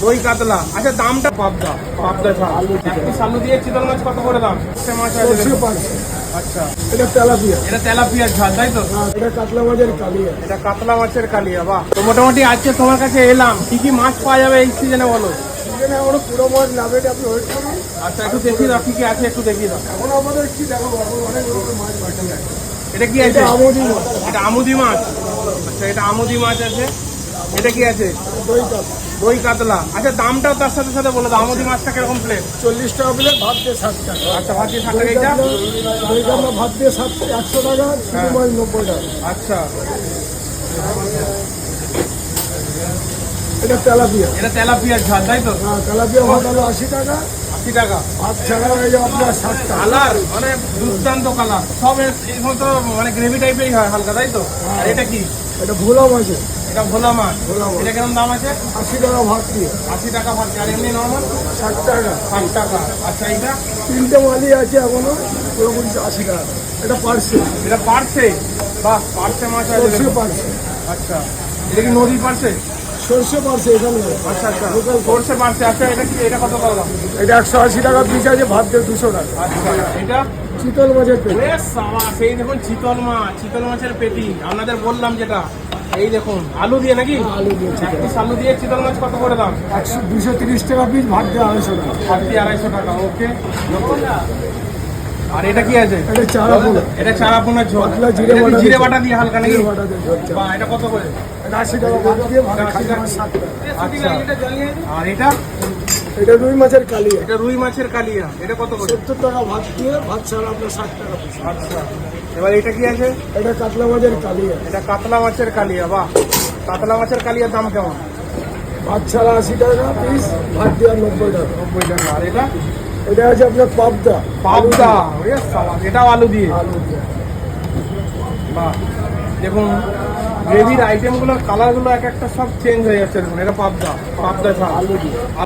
দই কাতলা। আচ্ছা দামটা পাবদা ছাড়া এক পিস আলু দিয়ে চিতল মাছ কত করে দাম? সে মাছ আছে দেখুন। আচ্ছা এটা তেলাপিয়া। এটা তেলাপিয়ার ঝাল তাই তো? এটা কাতলা মাছের কালিয়া। এটা কাতলা মাছের কালিয়া। বাহ। তো মোটামুটি আজকে তোমার কাছে এলাম, কি কি মাছ পাওয়া যাবে এই সিজনে বলো? সিজনে আমরা পুরো মাছ লাভে আপনি ওয়েট করুন। আচ্ছা একটু দেখিয়ে দাও কি কি আছে, একটু দেখিয়ে দাও। এখন আমাদের কি দেখো অনেক রকমের মাছ বাকি আছে। এটা কি আছে? আমুদি মাছ। এটা আমুদি মাছ। আচ্ছা এটা আমুদি মাছ আছে। এটা কি আছে? দই কাতলা। দই কাতলা। আচ্ছা দামটাও তার সাথে সাথে বলে দাও, আমুদি মাছটা কিরকম প্লেট? 40 টাকা প্লেট, ভাত দিয়ে 60 টাকা। আচ্ছা ভাত দিয়ে 60 টাকা। এইটা দই কাতলা ভাত দিয়ে 100 টাকা, শুধু মাছ 90 টাকা। আচ্ছা এটা তেলাপিয়া। এটা তেলাপিয়ার ঝাল তাই তো? হ্যাঁ, তেলাপিয়া ভাত হলো 80 টাকা, 80 টাকা। ভাত ছাড়া হয়ে যাবে আপনার 60 টাকা। কালার মানে দুর্দান্ত কালার, সব এই মতো মানে গ্রেভি টাইপেরই হয় হালকা তাই তো? আর এটা কি? এটা ভোলা মাছের। এটা ভোলা মাছ। ভোলা মাছ। এটা কিরকম দাম আছে? 80 টাকা ভাত দিয়ে। 80 টাকা ভাত। আর এমনি নর্মাল 60 টাকা। 60 টাকা। আচ্ছা এইটা? তিনটে মালই আছে এখনো, পুরোপুরি 80 টাকা। এটা পার্সে। এটা পার্সে। বাহ, পার্সে মাছ আছে সর্ষে দেখুন। পার্সে। আচ্ছা এটা কি নদীর পার্সে? সর্ষে পার্সে এখানে। আচ্ছা আচ্ছা সরষে পার্সে। আচ্ছা এটা কি, এটা কত করলাম? এটা 180 টাকা পিস আছে, ভাত দিয়ে 200 টাকা। আচ্ছা এটা? চিতল মাছের পেট। ওরে সাবা, সেই দেখুন চিতল মাছ, চিতল মাছের পেটি আপনাদের বললাম যেটা। এই দেখুন আলু দিয়ে নাকি? আলু দিয়ে এক চিতল। পিস আলু দিয়ে চিতল মাছ কত করে দাম? 230 টাকা পিস, ভাত দিয়ে 250 টাকা। ভাত দিয়ে 250 টাকা। ওকে। আর এটা কি আছে? এটা চারা পোনা। এটা চারা পোনার ঝোল। পাতলা জিরে এটা কি বাটা জিরে দিয়ে- বাটা দিয়ে হালকা নাকি? জিরে বাটা দিয়ে ঝোল চাল। বাহ, এটা কত করে? এটা 80 টাকা ভাত দিয়ে, ভাত খালি মাছ 60 টাকা। আচ্ছা আর এটা? এটা রুই মাছের কালিয়া। এটা রুই মাছের কালিয়া। এটা কত করে? 70 টাকা ভাত দিয়ে, ভাত ছাড়া আপনার 60 টাকা পিস। আচ্ছা এবার এটা কি আছে? এটা কাতলা মাছের কালিয়া। এটা কাতলা মাছের কালিয়া। বাহ, কাতলা মাছের কালিয়ার দাম কেমন? ভাত ছাড়া 80 টাকা পিস, ভাত দিয়ে 90 টাকা। 90 টাকা। আর এটা? এটা আছে আপনার পাবদা। পাবদা। ওরে সাবা, এটাও আলু দিয়ে। আলু দিয়ে। বাহ, দেখুন গ্রেভির আইটেমগুলোর কালারগুলো এক একটা সব চেঞ্জ হয়ে যাচ্ছে দেখুন। এটা পাবদা ছাড়া আলু দিয়ে।